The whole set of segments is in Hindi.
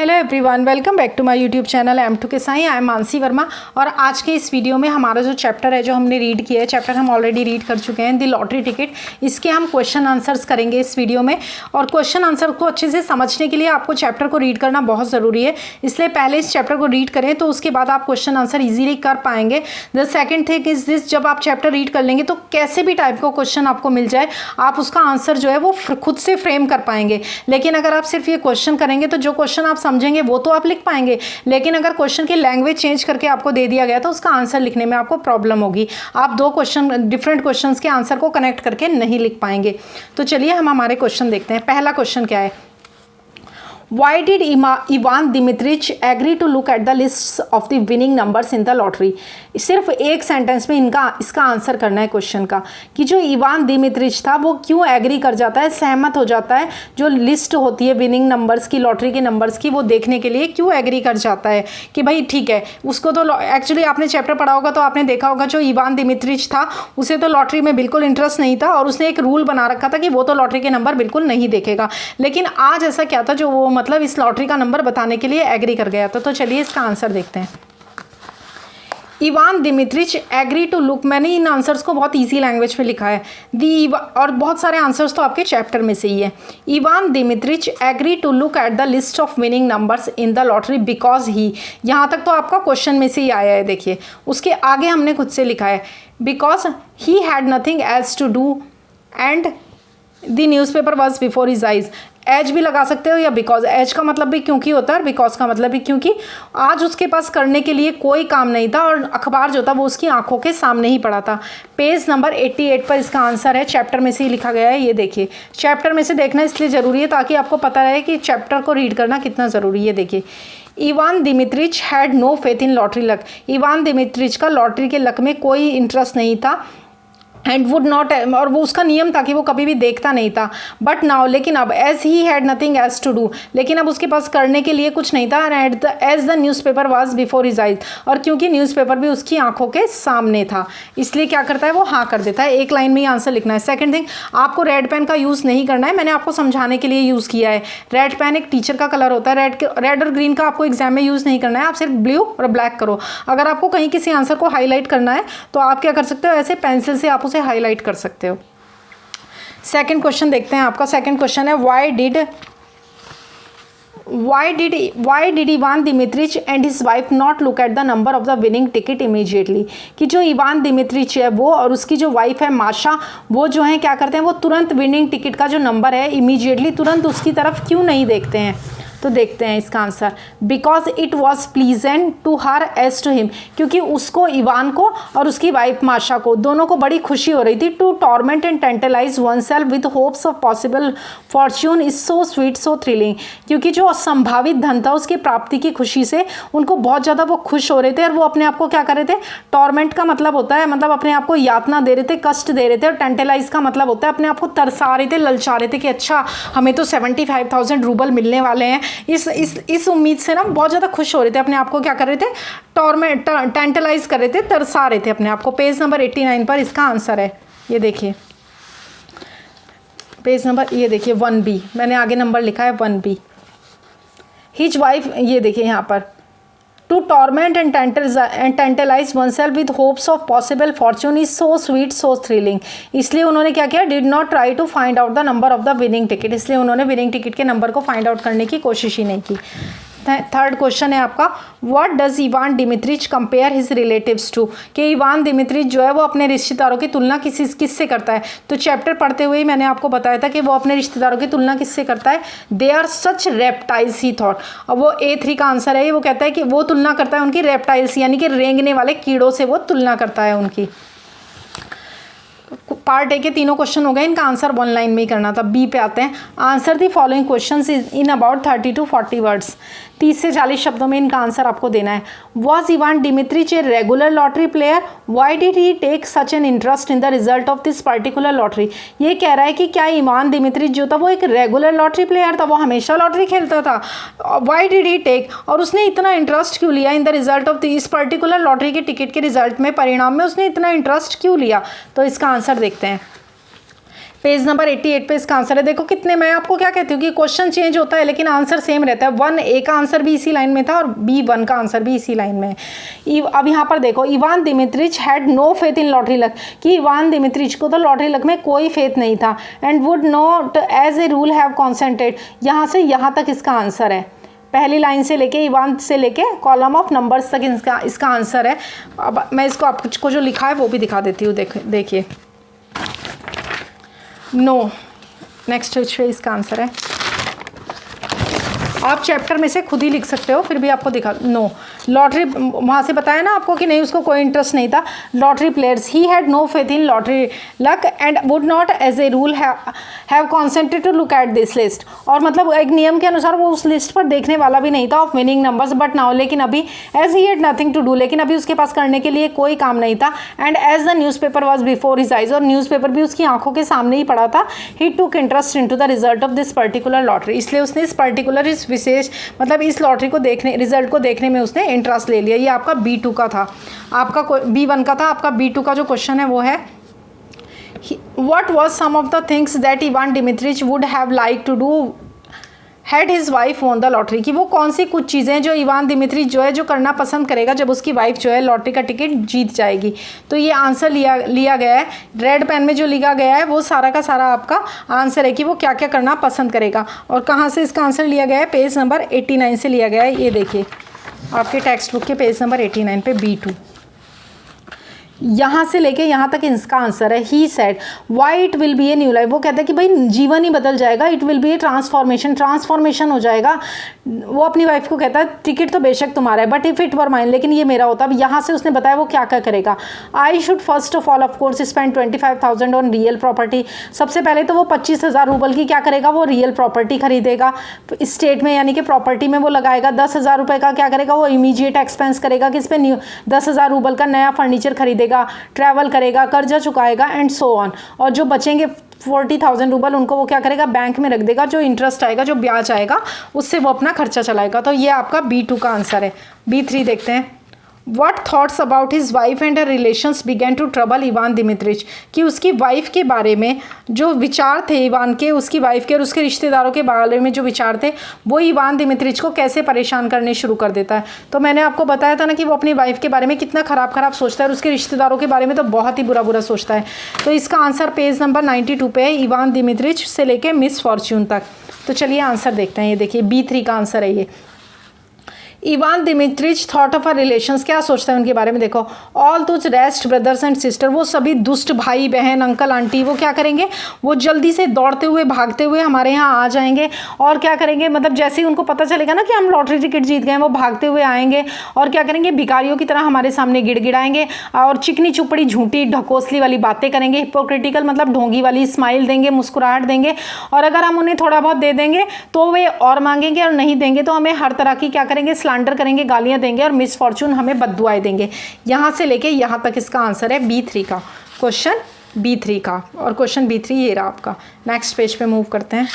Hello everyone, welcome back to my YouTube channel M2 के साई। आई एम मानसी वर्मा और आज के इस वीडियो में हमारा जो चैप्टर है, जो हमने रीड किया है, चैप्टर हम ऑलरेडी रीड कर चुके हैं, द लॉटरी टिकट। इसके हम क्वेश्चन आंसर्स करेंगे इस वीडियो में। और क्वेश्चन आंसर को अच्छे से समझने के लिए आपको चैप्टर को रीड करना बहुत ज़रूरी है, इसलिए पहले इस चैप्टर को रीड करें तो उसके बाद आप क्वेश्चन आंसर ईजिली कर पाएंगे। The second thing is this, जब आप चैप्टर रीड कर लेंगे तो कैसे भी टाइप का क्वेश्चन आपको मिल जाए, आप उसका आंसर जो है वो खुद से फ्रेम कर पाएंगे। लेकिन अगर आप सिर्फ ये क्वेश्चन करेंगे तो जो क्वेश्चन आप समझेंगे वो तो आप लिख पाएंगे, लेकिन अगर क्वेश्चन की लैंग्वेज चेंज करके आपको दे दिया गया तो उसका आंसर लिखने में आपको प्रॉब्लम होगी। आप दो क्वेश्चन, डिफरेंट क्वेश्चंस के आंसर को कनेक्ट करके नहीं लिख पाएंगे। तो चलिए हम हमारे क्वेश्चन देखते हैं। पहला क्वेश्चन क्या है? Why did Ivan Dimitrich agree to look at the lists of the winning numbers in the lottery? सिर्फ एक सेंटेंस में इसका आंसर करना है क्वेश्चन का, कि जो इवान दिमित्रिच था वो क्यों एग्री कर जाता है, सहमत हो जाता है, जो लिस्ट होती है विनिंग नंबर्स की, लॉटरी के नंबर्स की, वो देखने के लिए क्यों एग्री कर जाता है कि भाई ठीक है। उसको तो एक्चुअली आपने चैप्टर पढ़ा होगा तो आपने देखा होगा, जो इवान दिमित्रिच था उसे तो लॉटरी में बिल्कुल इंटरेस्ट नहीं था और उसने एक रूल बना रखा था कि वो तो लॉटरी के नंबर बिल्कुल नहीं देखेगा। लेकिन आज ऐसा क्या था जो वो मतलब इस लॉटरी का नंबर बताने के लिए एग्री कर गया था। तो चलिए इसका आंसर देखते हैं। Ivan Dmitritch agree to look, मैंने इन आंसर्स को बहुत इजी लैंग्वेज में लिखा है और बहुत सारे आंसर्स तो आपके चैप्टर में से ही है। Ivan Dmitritch agree to look at the list of winning numbers in the lottery because he, यहाँ तक तो आपका क्वेश्चन में से ही आया है। देखिए उसके आगे हमने खुद से लिखा है, because he had nothing else to do and the newspaper was before his eyes. As भी लगा सकते हो या बिकॉज। एज का मतलब भी क्योंकि होता है और बिकॉज का मतलब भी क्योंकि। आज उसके पास करने के लिए कोई काम नहीं था और अखबार जो था वो उसकी आंखों के सामने ही पड़ा था। पेज नंबर 88 पर इसका आंसर है, चैप्टर में से ही लिखा गया है। ये देखिए, चैप्टर में से देखना इसलिए ज़रूरी है ताकि आपको पता रहे कि चैप्टर को रीड करना कितना ज़रूरी है। देखिए, Ivan Dmitritch had no faith in lottery luck. Ivan Dmitritch का लॉटरी के लक में कोई इंटरेस्ट नहीं था एंड वुड नॉट, और वो उसका नियम था कि वो कभी भी देखता नहीं था। बट नाउ, लेकिन अब, as he had nothing as to do, लेकिन अब उसके पास करने के लिए कुछ नहीं था। And as the newspaper was before his eyes, और क्योंकि न्यूज़पेपर भी उसकी आंखों के सामने था इसलिए क्या करता है वो हाँ कर देता है। एक लाइन में ही आंसर लिखना है। सेकंड थिंग, आपको रेड पेन का यूज़ नहीं करना है, मैंने आपको समझाने के लिए यूज़ किया है। रेड पेन एक टीचर का कलर होता है, रेड और ग्रीन का आपको एग्जाम में यूज़ नहीं करना है, आप सिर्फ ब्लू और ब्लैक करो। अगर आपको कहीं किसी आंसर को हाईलाइट करना है तो आप क्या कर सकते हो, ऐसे पेंसिल से आप उसे हाईलाइट कर सकते हो। सेकंड क्वेश्चन देखते हैं। आपका सेकंड क्वेश्चन है, why did Ivan Dmitritch and his wife not look at the number of the winning ticket immediately. कि जो इवान दिमित्रिच है वो और उसकी जो वाइफ है माशा, वो जो है क्या करते हैं, वो तुरंत विनिंग टिकट का जो नंबर है इमीडिएटली तुरंत उसकी तरफ क्यों नहीं देखते हैं। तो देखते हैं इसका answer, because it was pleasant to her as to him. क्योंकि उसको, इवान को और उसकी वाइफ माशा को, दोनों को बड़ी खुशी हो रही थी। To torment and tantalise oneself with hopes of possible fortune is so sweet so thrilling. क्योंकि जो संभावित धन था उसकी प्राप्ति की खुशी से उनको बहुत ज़्यादा वो खुश हो रहे थे और वो अपने आप को क्या कर रहे थे, टॉर्मेंट का मतलब होता है, मतलब अपने आप को यातना दे रहे थे, कष्ट दे रहे थे। और टेंटलाइज का मतलब होता है अपने आप को तरसा रहे थे, ललचा रहे थे कि अच्छा हमें तो 75,000 रूबल मिलने वाले हैं। इस उम्मीद से ना बहुत ज़्यादा खुश हो रहे थे, अपने आप को क्या कर रहे थे, टॉर्मेंट, टेंटलाइज कर रहे थे, तरसा रहे थे अपने आप को। पेज नंबर 89 पर इसका आंसर है, ये देखिए पेज नंबर, ये देखिए 1B, मैंने आगे नंबर लिखा है 1B। हिज वाइफ, ये देखिए यहाँ पर, to torment and tantalise oneself with hopes of possible fortune is so sweet so thrilling. इसलिए उन्होंने क्या किया, did not try to find out the number of the winning ticket. इसलिए उन्होंने विनिंग टिकट के नंबर को फाइंड आउट करने की कोशिश ही नहीं की। थर्ड क्वेश्चन है आपका, what does Ivan Dmitritch compare his relatives to. कि इवान दिमित्रिच जो है वो अपने रिश्तेदारों की तुलना किससे करता है। तो चैप्टर पढ़ते हुए ही मैंने आपको बताया था कि वो अपने रिश्तेदारों की तुलना किससे करता है, they are such reptiles he thought. अब वो A3 का आंसर है, वो कहता है कि वो तुलना करता है उनकी रेप्टाइल्स यानी कि रेंगने वाले कीड़ों से वो तुलना करता है उनकी। पार्ट ए के तीनों क्वेश्चन हो गए, इनका आंसर 1 लाइन में ही करना था। बी पे आते हैं, answer the following questions in about 30 to 40 words. 30 से 40 शब्दों में इनका आंसर आपको देना है। Was Ivan Dmitritch a regular lottery player, why did he take such an interest in the result of this particular lottery. ये कह रहा है कि क्या इवान दिमित्रिच जो था वो एक रेगुलर लॉटरी प्लेयर था, वो हमेशा लॉटरी खेलता था। वाई डिड ही टेक, और उसने इतना इंटरेस्ट क्यों लिया इन the result of this particular lottery के टिकट के रिजल्ट में, परिणाम में उसने इतना इंटरेस्ट क्यों लिया। तो इसका आंसर देखते हैं। पेज नंबर 88 पे इसका आंसर है। देखो कितने, मैं आपको क्या कहती हूँ कि क्वेश्चन चेंज होता है लेकिन आंसर सेम रहता है। 1A का आंसर भी इसी लाइन में था और B1 का आंसर भी इसी लाइन में है। अब यहाँ पर देखो, Ivan Dmitritch had no faith in lottery luck, कि इवान दिमित्रिच को तो लॉटरी लक में कोई फेथ नहीं था। And would not as a rule have concentrate, यहाँ से यहाँ तक इसका आंसर है। पहली लाइन से लेके इवान से लेके कॉलम ऑफ नंबर्स तक इसका आंसर है। अब मैं इसको आपको जो लिखा है वो भी दिखा देती हूँ। देखिए, नो, नेक्स्ट इसका आंसर है। आप चैप्टर में से खुद ही लिख सकते हो, फिर भी आपको दिखा, नो, लॉटरी, वहाँ से बताया ना आपको कि नहीं, उसको कोई इंटरेस्ट नहीं था। Lottery players, he had no faith in lottery luck and would not as a rule have concentrate to look at this list, और मतलब एक नियम के अनुसार वो उस लिस्ट पर देखने वाला भी नहीं था of winning numbers. But now, लेकिन अभी, as he had nothing to do, लेकिन अभी उसके पास करने के लिए कोई काम नहीं था। And as the newspaper was before his eyes, और न्यूज़ पेपर भी उसकी आंखों के सामने ही पड़ा था। He took interest in to the result of this particular lottery, इसलिए उसने इस पर्टिकुलर, इस विशेष, मतलब इस लॉटरी को देखने, रिजल्ट को देखने में उसने इंटरेस्ट ले लिया। ये आपका B2 का था, आपका B1 का था। आपका B2 का जो क्वेश्चन है वो है, what was some of the things that Ivan Dmitritch would have like to do had his wife won the lottery, कि वो कौन सी कुछ चीज़ें जो इवान दिमित्रिच जो है जो करना पसंद करेगा जब उसकी वाइफ जो है लॉटरी का टिकट जीत जाएगी। तो ये आंसर लिया गया है, रेड पेन में जो लिखा गया है वो सारा का सारा आपका आंसर है कि वो क्या क्या करना पसंद करेगा। और कहाँ से इसका आंसर लिया गया है, पेज नंबर 89 से लिया गया है। ये देखिए आपके टेक्स्ट बुक के पेज नंबर 89 पे B2, यहाँ से लेके यहाँ तक इसका आंसर है। He said why it will be a new life, वो कहता है कि भाई जीवन ही बदल जाएगा। It will be A transformation हो जाएगा। वो अपनी वाइफ को कहता है टिकट तो बेशक तुम्हारा है but if it were mine, लेकिन ये मेरा होता। अब यहाँ से उसने बताया वो क्या क्या करेगा। I should first of all of course spend 25,000 on real property, सबसे पहले तो वो 25,000 रूबल की क्या करेगा, वो रियल प्रॉपर्टी खरीदेगा स्टेट में, यानी कि प्रॉपर्टी में वो लगाएगा। 10,000 रुपये का क्या करेगा, वो इमीडिएट एक्सपेंस करेगा किस पे, न्यू 10,000 रूबल का नया फर्नीचर खरीदेगा, ट्रैवल करेगा, कर्जा चुकाएगा एंड सो ऑन। और जो बचेंगे 40,000 रूबल उनको वो क्या करेगा, बैंक में रख देगा। जो इंटरेस्ट आएगा, जो ब्याज आएगा, उससे वो अपना खर्चा चलाएगा। तो ये आपका B2 का आंसर है। B3 देखते हैं। What thoughts about his wife and her relations began to trouble Ivan Dmitrich, कि उसकी वाइफ के बारे में जो विचार थे इवान के, उसकी वाइफ के और उसके रिश्तेदारों के बारे में जो विचार थे वो इवान दिमित्रिच को कैसे परेशान करने शुरू कर देता है। तो मैंने आपको बताया था ना कि वो अपनी वाइफ के बारे में कितना ख़राब सोचता है और उसके रिश्तेदारों के बारे में तो बहुत ही बुरा सोचता है। तो इसका आंसर पेज नंबर 92 पे है, इवान दिमित्रिच से लेके मिस फॉर्च्यून तक। तो चलिए आंसर देखते हैं। ये देखिए B3 का आंसर है ये। Ivan Dmitrich thought of our relations, क्या सोचता है उनके बारे में। देखो, all those rest brothers and sister, वो सभी दुष्ट भाई बहन अंकल आंटी वो क्या करेंगे, वो जल्दी से दौड़ते हुए भागते हुए हमारे यहाँ आ जाएंगे। और क्या करेंगे, मतलब जैसे ही उनको पता चलेगा ना कि हम लॉटरी टिकट जीत गए, वो भागते हुए आएंगे और क्या करेंगे, भिखारियों की तरह हमारे सामने गिड़गिड़ाएंगे और चिकनी चुपड़ी झूठी ढकोसली वाली बातें करेंगे। हिपोक्रिटिकल मतलब ढोंगी वाली स्माइल देंगे, मुस्कुराहट देंगे। और अगर हम उन्हें थोड़ा बहुत दे देंगे तो वे और मांगेंगे, और नहीं देंगे तो हमें हर तरह की क्या करेंगे, स्लैंडर करेंगे, गालियां देंगे और मिस फॉर्चून हमें बद्दुआएं देंगे। यहाँ से लेके यहाँ तक इसका आंसर है B3 का, क्वेश्चन B3 का। और क्वेश्चन B3 ये रहा आपका। नेक्स्ट पेज पे मूव करते हैं।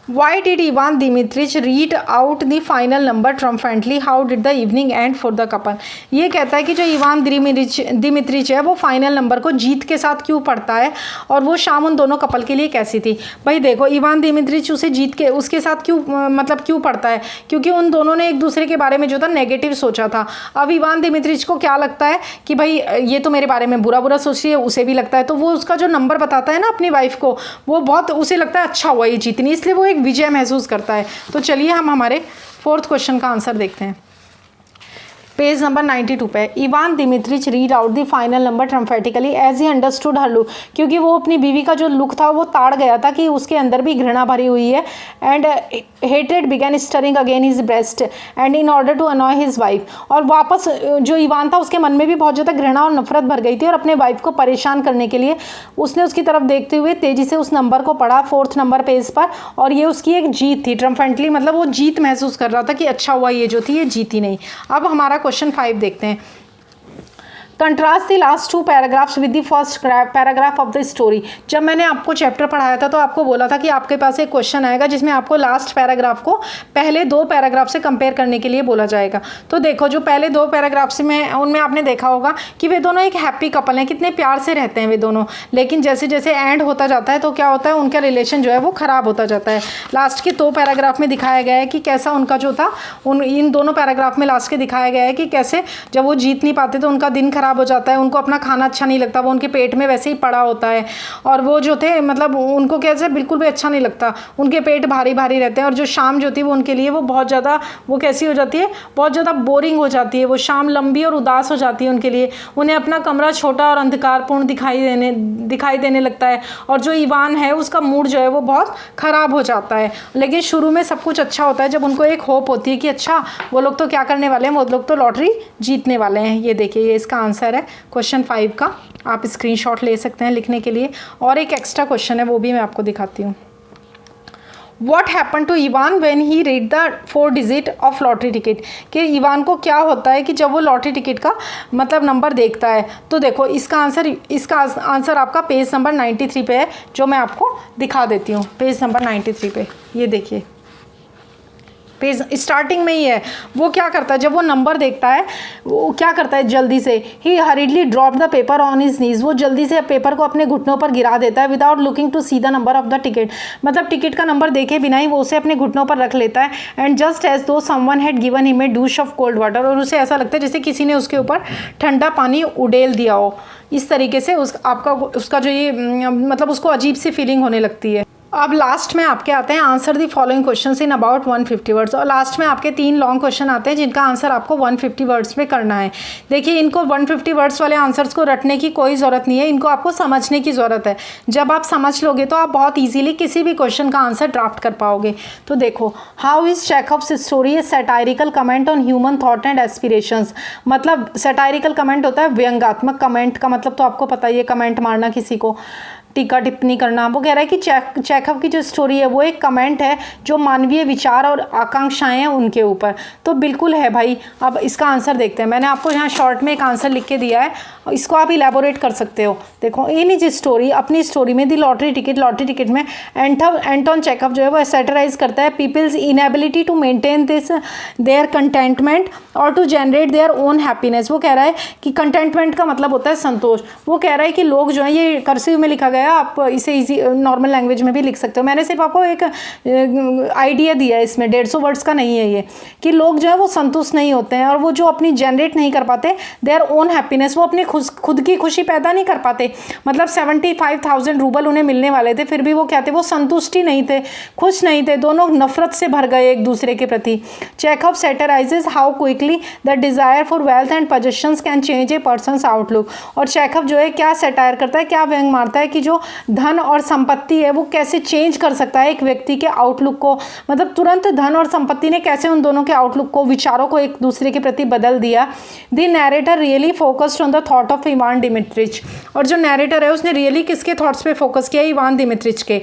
Why did Ivan Dimitrich read out the final number triumphantly? How did the evening end for the couple? ये कहता है कि जो इवान दिमित्रिच है वो फाइनल नंबर को जीत के साथ क्यों पढ़ता है और वो शाम उन दोनों कपल के लिए कैसी थी। भाई देखो, इवान दिमित्रिच उसे जीत के उसके साथ क्यों पढ़ता है, क्योंकि उन दोनों ने एक दूसरे के बारे में जो था नेगेटिव सोचा था। अब इवान दिमित्रिच को क्या लगता है कि भाई ये तो मेरे बारे में बुरा सोच रही है, उसे भी लगता है। तो वो उसका जो नंबर बताता है ना अपनी वाइफ को, वो बहुत उसे लगता है अच्छा हुआ ये जीतनी, इसलिए वो एक विजय महसूस करता है। तो चलिए हम हमारे 4th क्वेश्चन का आंसर देखते हैं। पेज नंबर 92 पे, Ivan Dmitritch read out the final number triumphantly as he understood her look, क्योंकि वो अपनी बीवी का जो लुक था वो ताड़ गया था कि उसके अंदर भी घृणा भरी हुई है। And hated began stirring again his breast and in order to annoy his wife, और वापस जो इवान था उसके मन में भी बहुत ज़्यादा घृणा और नफरत भर गई थी और अपने वाइफ को परेशान करने के लिए उसने उसकी तरफ देखते हुए तेज़ी से उस नंबर को पढ़ा 4th नंबर पेज पर। और ये उसकी एक जीत थी, ट्रम्फेंटली मतलब वो जीत महसूस कर रहा था कि अच्छा हुआ ये जो थी ये जीती नहीं। अब हमारा क्वेश्चन 5 देखते हैं। Contrast the last 2 paragraphs with the first paragraph of the story. जब मैंने आपको चैप्टर पढ़ाया था तो आपको बोला था कि आपके पास एक क्वेश्चन आएगा जिसमें आपको लास्ट पैराग्राफ को पहले 2 पैराग्राफ से कंपेयर करने के लिए बोला जाएगा। तो देखो जो पहले 2 पैराग्राफ्स में उनमें आपने देखा होगा कि वे दोनों एक हैप्पी कपल हैं, कितने प्यार से रहते हैं वे दोनों, लेकिन जैसे जैसे एंड होता जाता है तो क्या होता है, उनका रिलेशन जो है वो ख़राब होता जाता है। लास्ट के 2 पैराग्राफ में दिखाया गया है कि कैसा उनका जो था, इन दोनों पैराग्राफ में लास्ट के दिखाया गया है कि कैसे जब वो जीत नहीं पाते तो उनका दिन ख़राब हो जाता है, उनको अपना खाना अच्छा नहीं लगता, वो उनके पेट में वैसे ही पड़ा होता है, और वो जो थे मतलब उनको कैसे बिल्कुल भी अच्छा नहीं लगता, उनके पेट भारी भारी रहते हैं, और जो शाम जो थी वो उनके लिए वो बहुत ज़्यादा वो कैसी हो जाती है, बहुत ज़्यादा बोरिंग हो जाती है, वो शाम लंबी और उदास हो जाती है उनके लिए। उन्हें अपना कमरा छोटा और अंधकारपूर्ण दिखाई देने लगता है, और जो इवान है उसका मूड जो है वो बहुत ख़राब हो जाता है। लेकिन शुरू में सब कुछ अच्छा होता है जब उनको एक होप होती है कि अच्छा वो लोग तो क्या करने वाले हैं, वो लोग तो लॉटरी जीतने वाले हैं। ये देखिए, ये इसका आंसर है क्वेश्चन 5 का, आप स्क्रीनशॉट ले सकते हैं लिखने के लिए। और एक एक्स्ट्रा क्वेश्चन है वो भी मैं आपको दिखाती हूँ। What happened to Ivan when he read the 4 digit of lottery ticket? कि इवान को क्या होता है कि जब वो लॉटरी टिकट का मतलब नंबर देखता है। तो देखो इसका आंसर आपका पेज नंबर 93 पे है, जो मैं आपको दिखा देती हूँ। पेज नंबर 93 पे ये देखिए, पेज स्टार्टिंग में ही है। वो क्या करता है जब वो नंबर देखता है, वो क्या करता है जल्दी से, he hurriedly drop the paper on his knees, वो जल्दी से पेपर को अपने घुटनों पर गिरा देता है, without looking to see the number of the ticket, मतलब टिकट का नंबर देखे बिना ही वो उसे अपने घुटनों पर रख लेता है। एंड जस्ट एज दो someone had given him a douche of cold water, और उसे ऐसा लगता है जैसे किसी ने उसके ऊपर ठंडा पानी उड़ेल दिया हो। इस तरीके से उसका जो ये मतलब उसको अजीब सी फीलिंग होने लगती है। अब लास्ट में आपके आते हैं answer the following questions in about 150 words, और लास्ट में आपके 3 लॉन्ग क्वेश्चन आते हैं जिनका आंसर आपको 150 वर्ड्स में करना है। देखिए इनको 150 वर्ड्स वाले आंसर्स को रटने की कोई ज़रूरत नहीं है, इनको आपको समझने की ज़रूरत है। जब आप समझ लोगे तो आप बहुत ईजीली किसी भी क्वेश्चन का आंसर ड्राफ्ट कर पाओगे। तो देखो, how is Chekhov's story a satirical comment on human thought and aspirations, मतलब सैटायरिकल कमेंट होता है व्यंग्यात्मक कमेंट का मतलब तो आपको पता ही है, कमेंट मारना, किसी को टीका टिप्पणी करना। वो कह रहा है कि चेखव की जो स्टोरी है वो एक कमेंट है जो मानवीय विचार और आकांक्षाएं हैं उनके ऊपर। तो बिल्कुल है भाई। अब इसका आंसर देखते हैं। मैंने आपको यहाँ शॉर्ट में एक आंसर लिख के दिया है, इसको आप इलेबोरेट कर सकते हो। देखो, इन इज स्टोरी, अपनी स्टोरी में दी लॉटरी टिकट में एंटोन चेखव जो है वो सैटराइज करता है people's inability to maintain this their contentment और to generate their own happiness. वो कह रहा है कि कंटेंटमेंट का मतलब होता है संतोष। वो कह रहा है कि लोग जो है, ये कर्सिव में लिखा गया, आप इसे इजी नॉर्मल लैंग्वेज में भी लिख सकते हो। मैंने सिर्फ आपको एक आइडिया दिया है, इसमें 150 वर्ड्स का नहीं है ये, कि लोग जो है वो संतुष्ट नहीं होते हैं और वो जो अपनी जनरेट नहीं कर पाते देयर ओन हैप्पीनेस, वो अपनी खुद की खुशी पैदा नहीं कर पाते। मतलब 75,000 रूबल उन्हें मिलने वाले थे, फिर भी वो क्या थे, वो संतुष्टि नहीं थे, खुश नहीं थे, दोनों नफरत से भर गए एक दूसरे के प्रति। Chekhov satirises how quickly the desire for wealth and possessions can change a person's outlook. और चेखव जो है क्या सैटायर करता है, क्या व्यंग मारता है कि जो धन और संपत्ति है वो कैसे चेंज कर सकता है एक व्यक्ति के आउटलुक को। मतलब तुरंत धन और संपत्ति ने कैसे उन दोनों के आउटलुक को, विचारों को एक दूसरे के प्रति बदल दिया। The narrator really focused on the thought of Ivan डिमिट्रिच। और जो नैरेटर है उसने रियली किसके थॉट्स पे फोकस किया, इवान डिमिट्रिच के।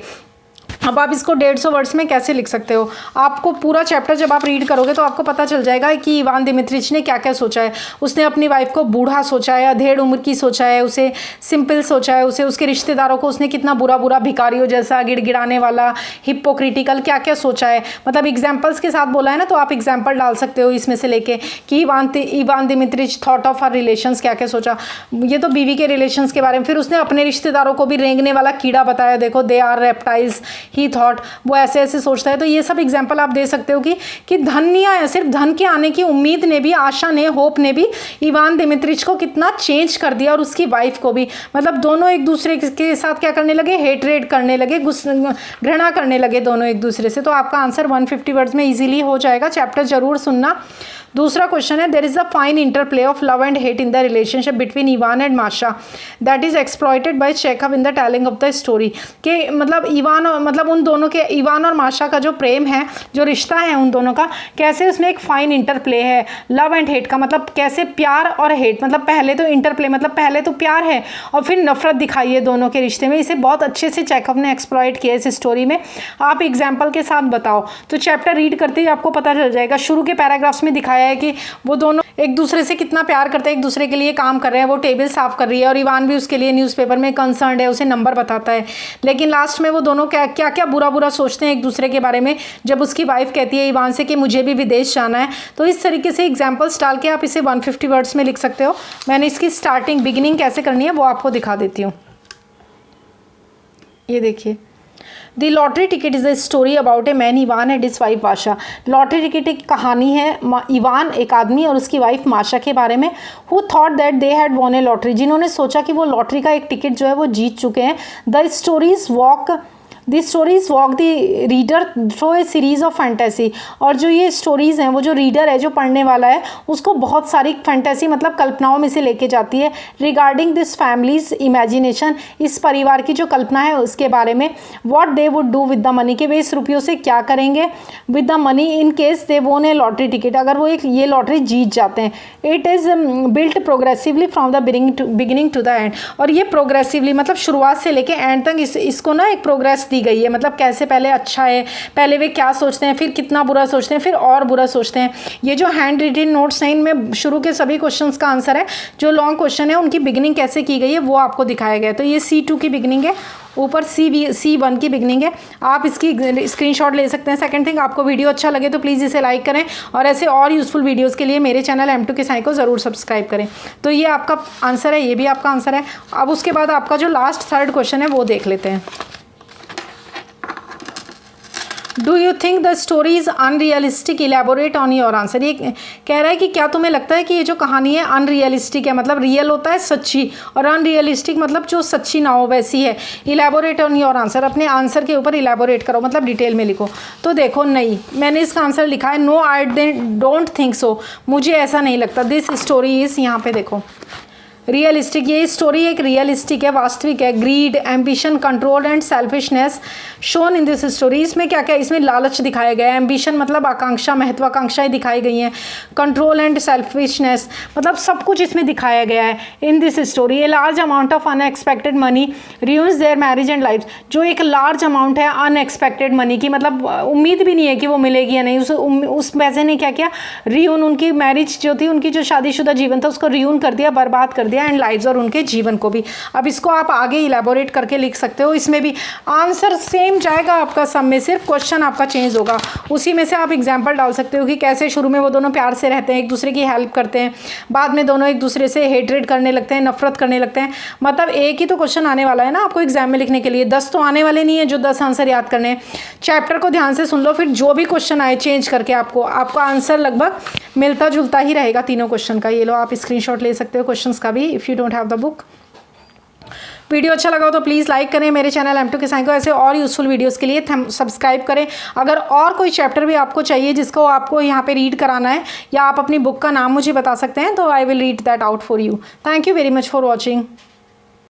अब आप इसको 150 वर्ड्स में कैसे लिख सकते हो। आपको पूरा चैप्टर जब आप रीड करोगे तो आपको पता चल जाएगा कि इवान डिमिट्रिच ने क्या क्या सोचा है। उसने अपनी वाइफ को बूढ़ा सोचा है, अधेड़ उम्र की सोचा है, उसे सिंपल सोचा है, उसे उसके रिश्तेदारों को उसने कितना बुरा बुरा भिखारियों जैसा, गिड़गिड़ाने वाला, हिपोक्रिटिकल, क्या क्या सोचा है। मतलब एग्जाम्पल्स के साथ बोला है ना, तो आप एग्जाम्पल डाल सकते हो इसमें से लेके कि Ivan डिमिट्रिच thought of her relations, क्या क्या सोचा। ये तो बीवी के रिलेशंस के बारे में। फिर उसने अपने रिश्तेदारों को भी रेंगने वाला कीड़ा बताया, देखो they are reptiles he thought, वो ऐसे ऐसे सोचता है। तो ये सब एग्जाम्पल आप दे सकते हो कि धन नहीं आया, सिर्फ धन के आने की उम्मीद ने भी, आशा ने, होप ने भी इवान डिमिट्रिच को कितना चेंज कर दिया, और उसकी वाइफ को भी। मतलब दोनों एक दूसरे के साथ क्या करने लगे, हेटरेट करने लगे, घृणा करने लगे दोनों एक दूसरे से। तो आपका आंसर 150 वर्ड्स में इजीली हो जाएगा। चैप्टर जरूर सुनना। दूसरा क्वेश्चन है, there is a fine interplay of love and hate in the relationship between Ivan and Masha that is exploited by Chekhov in the telling of the story. कि मतलब इवान, मतलब मतलब उन दोनों के, इवान और माशा का जो प्रेम है, जो रिश्ता है उन दोनों का, कैसे उसमें एक फाइन इंटरप्ले है लव एंड हेट का, मतलब कैसे प्यार और हेट, मतलब पहले तो इंटरप्ले, मतलब पहले तो प्यार है और फिर नफरत दिखाई है दोनों के रिश्ते में। इसे बहुत अच्छे से चेकअप ने एक्सप्लॉइट किया इस स्टोरी में। आप एग्जाम्पल के साथ बताओ, तो चैप्टर रीड करते ही आपको पता चल जाएगा। शुरू के पैराग्राफ्स में दिखाया है कि वो दोनों एक दूसरे से कितना प्यार करते हैं, एक दूसरे के लिए काम कर रहे हैं। वो टेबल साफ कर रही है और इवान भी उसके लिए न्यूज़पेपर में कंसर्न है, उसे नंबर बताता है। लेकिन लास्ट में वो दोनों क्या क्या बुरा बुरा सोचते हैं एक दूसरे के बारे में, जब उसकी वाइफ कहती है इवान से कि मुझे भी विदेश जाना है। तो इस तरीके से एग्जाम्पल्स डाल के आप इसे 150 वर्ड्स में लिख सकते हो। मैंने इसकी स्टार्टिंग बिगिनिंग कैसे करनी है वो आपको दिखा देती हूँ। ये देखिए, the lottery ticket is a story about a man Ivan and his wife माशा। लॉटरी टिकट एक कहानी है इवान एक आदमी और उसकी वाइफ माशा के बारे में। Who thought that they had won a lottery, जिन्होंने सोचा कि वो लॉटरी का एक टिकट जो है वो जीत चुके हैं। The stories walk the reader through a series of fantasy. और जो ये स्टोरीज़ हैं वो जो रीडर है, जो पढ़ने वाला है, उसको बहुत सारी फैंटेसी मतलब कल्पनाओं में से लेके जाती है। रिगार्डिंग दिस फैमिलीज इमेजिनेशन, इस परिवार की जो कल्पना है उसके बारे में। What they would do with the money, कि वे इस रुपयों से क्या करेंगे। With the money in case they won a lottery ticket, अगर वो ये लॉटरी जीत जाते हैं। It is built progressively from the beginning to the end. और ये प्रोग्रेसिवली मतलब शुरुआत से लेके एंड तक इसको ना एक प्रोग्रेस दी गई है। मतलब कैसे पहले अच्छा है, पहले वे क्या सोचते हैं, फिर कितना बुरा सोचते हैं, फिर और बुरा सोचते हैं। ये जो हैंड रिटन नोट्स हैं इनमें शुरू के सभी क्वेश्चंस का आंसर है। जो लॉन्ग क्वेश्चन है उनकी बिगिनिंग कैसे की गई है वो आपको दिखाया गया है। तो ये C2 की बिगिनिंग है, ऊपर C1 की बिगिनिंग है। आप इसकी स्क्रीनशॉट ले सकते हैं। सेकंड थिंग, आपको वीडियो अच्छा लगे तो प्लीज़ इसे लाइक करें और ऐसे और यूज़फुल वीडियोस के लिए मेरे चैनल M2 साई को ज़रूर सब्सक्राइब करें। तो ये आपका आंसर है, ये भी आपका आंसर है। अब उसके बाद आपका जो लास्ट थर्ड क्वेश्चन है वो देख लेते हैं। Do you think the story is unrealistic, elaborate on your answer. ये कह रहा है कि क्या तुम्हें लगता है कि ये जो कहानी है अनरियलिस्टिक है, मतलब रियल होता है सच्ची, और अनरियलिस्टिक मतलब जो सच्ची ना हो वैसी है। इलेबोरेट ऑन योर आंसर, अपने आंसर के ऊपर इलेबोरेट करो, मतलब डिटेल में लिखो। तो देखो, नहीं, मैंने इसका आंसर लिखा है no I don't think so, मुझे ऐसा नहीं लगता। दिस स्टोरी इज़, यहाँ पे देखो, रियलिस्टिक, ये स्टोरी एक रियलिस्टिक है, वास्तविक है। Greed, ambition, control and selfishness shown in this story. इसमें क्या क्या, इसमें लालच दिखाया गया है। एम्बिशन मतलब आकांक्षा, महत्वाकांक्षाएं दिखाई गई हैं। कंट्रोल एंड सेल्फिशनेस मतलब सब कुछ इसमें दिखाया गया है। In this story a large amount of unexpected money ruins their marriage and life. जो एक लार्ज अमाउंट है अनएक्सपेक्टेड मनी की, मतलब उम्मीद भी नहीं है कि वो मिलेगी या नहीं, उस पैसे ने क्या किया, रियून, उनकी मैरिज जो थी, उनकी जो शादीशुदा जीवन था उसको रियून कर दिया, बर्बाद कर दिया, एंड लाइव्स, और उनके जीवन को भी। अब इसको आप आगे इलेबोरेट करके लिख सकते हो। इसमें भी आंसर सेम जाएगा आपका, सब में सिर्फ क्वेश्चन आपका चेंज होगा। उसी में से आप एग्जांपल डाल सकते हो कि कैसे शुरू में वो दोनों प्यार से रहते हैं, एक दूसरे की हेल्प करते हैं, बाद में दोनों एक दूसरे से हेटरेट करने लगते हैं, नफरत करने लगते हैं। मतलब एक ही तो क्वेश्चन आने वाला है ना आपको एग्जाम में लिखने के लिए, 10 तो आने वाले नहीं है जो 10 आंसर याद करने हैं। चैप्टर को ध्यान से सुन लो, फिर जो भी क्वेश्चन आए चेंज करके आपका आंसर लगभग मिलता जुलता ही रहेगा तीनों क्वेश्चन का। ये लो, आप स्क्रीनशॉट ले सकते हो क्वेश्चंस का भी, if you don't have the book. Video अच्छा लगा हो तो प्लीज़ लाइक करें, मेरे चैनल M2 साई को ऐसे और यूज़फुल वीडियोस के लिए सब्सक्राइब करें। अगर और कोई चैप्टर भी आपको चाहिए जिसको आपको यहाँ पे रीड कराना है, या आप अपनी बुक का नाम मुझे बता सकते हैं, तो I will read that out for you. Thank you very much for watching.